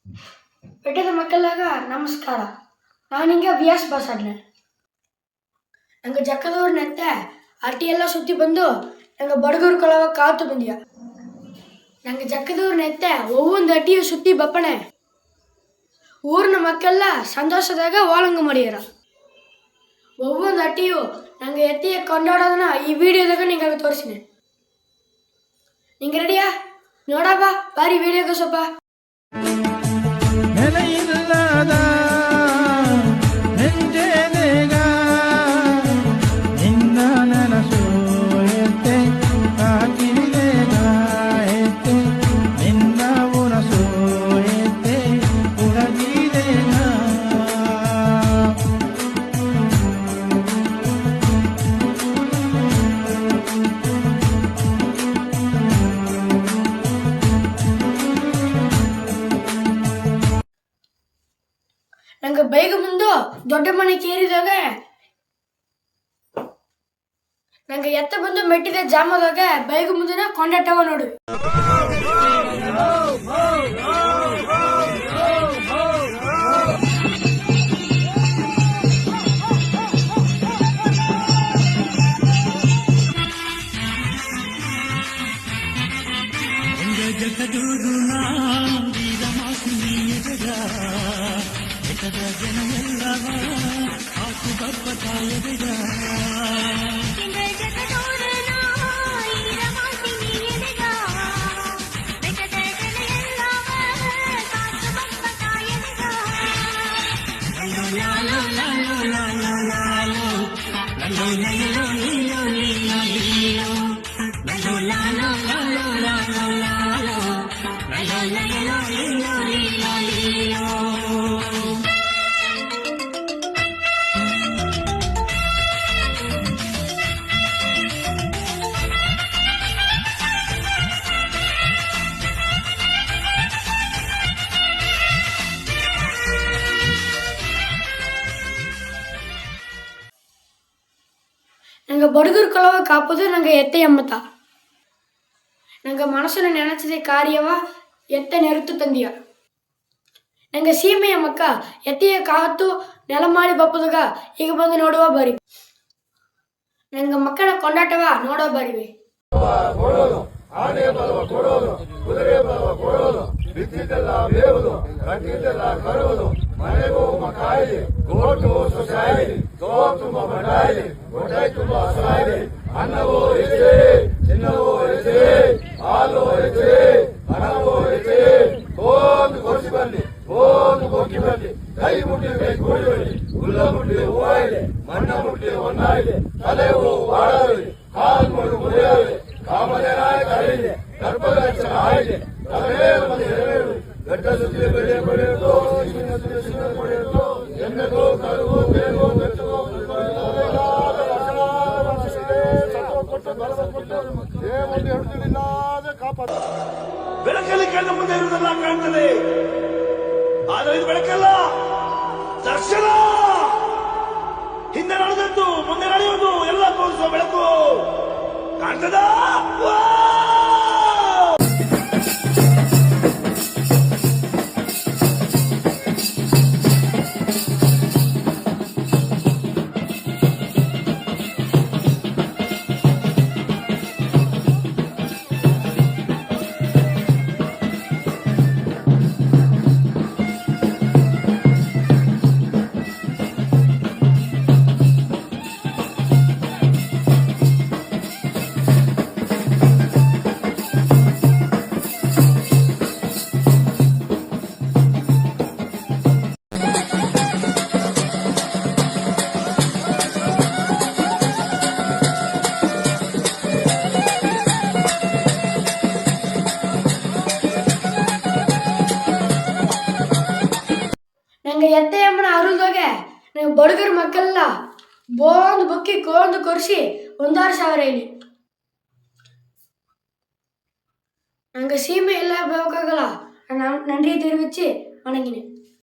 ಬೆಟ್ಟದ ಮಕ್ಕಳಾಗ ನಮಸ್ಕಾರ. ನಾನು ಹಿಂಗೆ VS ಬಸಾಡ್ನೆ. ನಂಗೆ ಜಕ್ಕದವ್ರ ನೆತ್ತೆ ಅಟ್ಟಿ ಎಲ್ಲ ಸುತ್ತಿ ಬಂದು ನಂಗೆ ಬಡಗೂರು ಕೊಳವ ಕಾತು ಬಂದಿಯ. ನಂಗೆ ಜಕ್ಕದವ್ರ ನೆತ್ತೆ ಒவ்வೊಂದು ಅಟ್ಟಿಯು ಸುತ್ತಿ ಬಪ್ಪಣೆ ಊರಿನ ಮಕ್ಕಳೆಲ್ಲ ಸಂತೋಷದಾಗ ಓಲಂಗ ಮಾಡಿಯರ. ಒவ்வೊಂದು ಅಟ್ಟಿಯು ನಂಗೆ ಎತ್ತಿಯ ಕೊಂಡಾಡೋದನ್ನ ಈ ವಿಡಿಯೋದಾಗ ನಿಂಗೆ ತೋರಿಸಿನೆ. ನಿಂಗೆ ರೆಡಿಯಾ? ನೋಡಪ್ಪ ಬಾರಿ ವಿಡಿಯೋಗೆ ಸ್ವಲ್ಪ ನಂಗೆ ಬೈಗ ಮುಂದು ದೊಡ್ಡ ಮನೆ ಕೇರಿದಾಗ ನಂಗೆ ಎತ್ತ ಬಂದು ಮೆಟ್ಟಿದ ಜಾಮದಾಗ ಬೈಗ ಮುಂದಿನ ಕೊಂಡಾಟವ ನೋಡು. ನಂಗೆ ಬಡಗೂರು ಕೊಳವ ಕಾಪುದು ನಂಗೆ ಎತ್ತೆ ಎಮ್ಮತ. ನಂಗೆ ಮನಸ್ಸನ್ನು ನೆನಚಿದ ಕಾರ್ಯವ ಎತ್ತ ನೆರುತ್ತು ತಂದಿಯ. ನಂಗೆ ಸೀಮೆಯ ಮಕ್ಕ ಎತ್ತೆಯ ಕಾವತ್ತು ನೆಲ ಮಾಡಿ ಬಪ್ಪದಾಗ ಈಗ ಬಂದು ನೋಡುವ ಬರಿ. ನಂಗೆ ಮಕ್ಕಳ ಕೊಂಡಾಟವ ನೋಡೋ ಬರಿವೆ. ಬಿತ್ತಿದ್ದೆಲ್ಲ ಬೇವುದು, ಕಟ್ಟಿದ್ದೆಲ್ಲ ಕರುವುದು, ಮನೆಗೂ ಮಕಾಯಿ, ಗೋಟು ಸೊಸಾಯಿ, ತುಂಬ ಬಡಾಯಿ, ಹೊಟ್ಟೆ ತುಂಬ ಹಸಾಯಿ, ಅನ್ನವೂ ಹೆಚ್ಚೆ, ಚಿನ್ನವೂ ಹೆಚ್ಚೆ, ಹಾಲು ಹೆಚ್ಚೆ, ಹಣವೂ ಹೆಚ್ಚೆ, ಗೋಂದು ಕೊಡಿಸಿ ಬನ್ನಿ, ಗೋಂದು ಕೊಕ್ಕಿ ಬನ್ನಿ, ಕೈ ಮುಟ್ಟಿ ಕೈ ಕೂಡಿ ಬನ್ನಿ, ಹುಲ್ಲ ಮುಟ್ಟಿ ಹೂವಾಯಿದೆ, ಮಣ್ಣ ಮುಟ್ಟಿ ಹೊನ್ನಾಯಿದೆ, ತಲೆವು ಬಾಳವಿದೆ, ಕಾಲು ಮುಡಿ ಮುರಿಯಾವಿದೆ, ಕಾಮನೆನಾಯ ಕರೆಯಿದೆ, ಗರ್ಭದಕ್ಷಣ ಆಯಿದೆ, ಗಡ್ಡ ಸುತ್ತಿಗೆ ಬೆಳೆ ಪಡೆಯುವುದು, ಪಡೆಯುವುದು, ಎಣ್ಣೆಗೂ ಕರುವು ಬೇಗೋ ಬೆಚ್ಚಗೋ ಬೆಳಕಲ್ಲಿ ಕಣ್ಣ ಮುಂದೆ ಇರುವುದೆಲ್ಲ ಕಾಣ್ತದೆ, ಆದರೆ ಇದು ಬೆಳಕಲ್ಲ, ದರ್ಶನ. ಹಿಂದೆ ನಡೆದದ್ದು ಮುಂದೆ ನಡೆಯುವುದು ಎಲ್ಲ ತೋರಿಸುವ ಬೆಳಕು ಕಾಣ್ತದ. ನಂಗೆ ಎತ್ತೆ ಅಮ್ಮನ ಅರುಲ್ದೋಗೆ ನಂಗೆ ಬಡಗರ ಮಕ್ಕಳೆಲ್ಲ ಬೋಂದು ಬಕ್ಕಿ ಕೋಂದು ಕೊರಿಸಿ 1,000 ಇಲ್ಲಿ. ನಂಗೆ ಸೀಮೆ ಎಲ್ಲ ಬೇಕಾಗಲ್ಲ, ನನ್ರಿ ತಿರುಗಿಚ್ಚಿ ಒಣಗಿನಿ.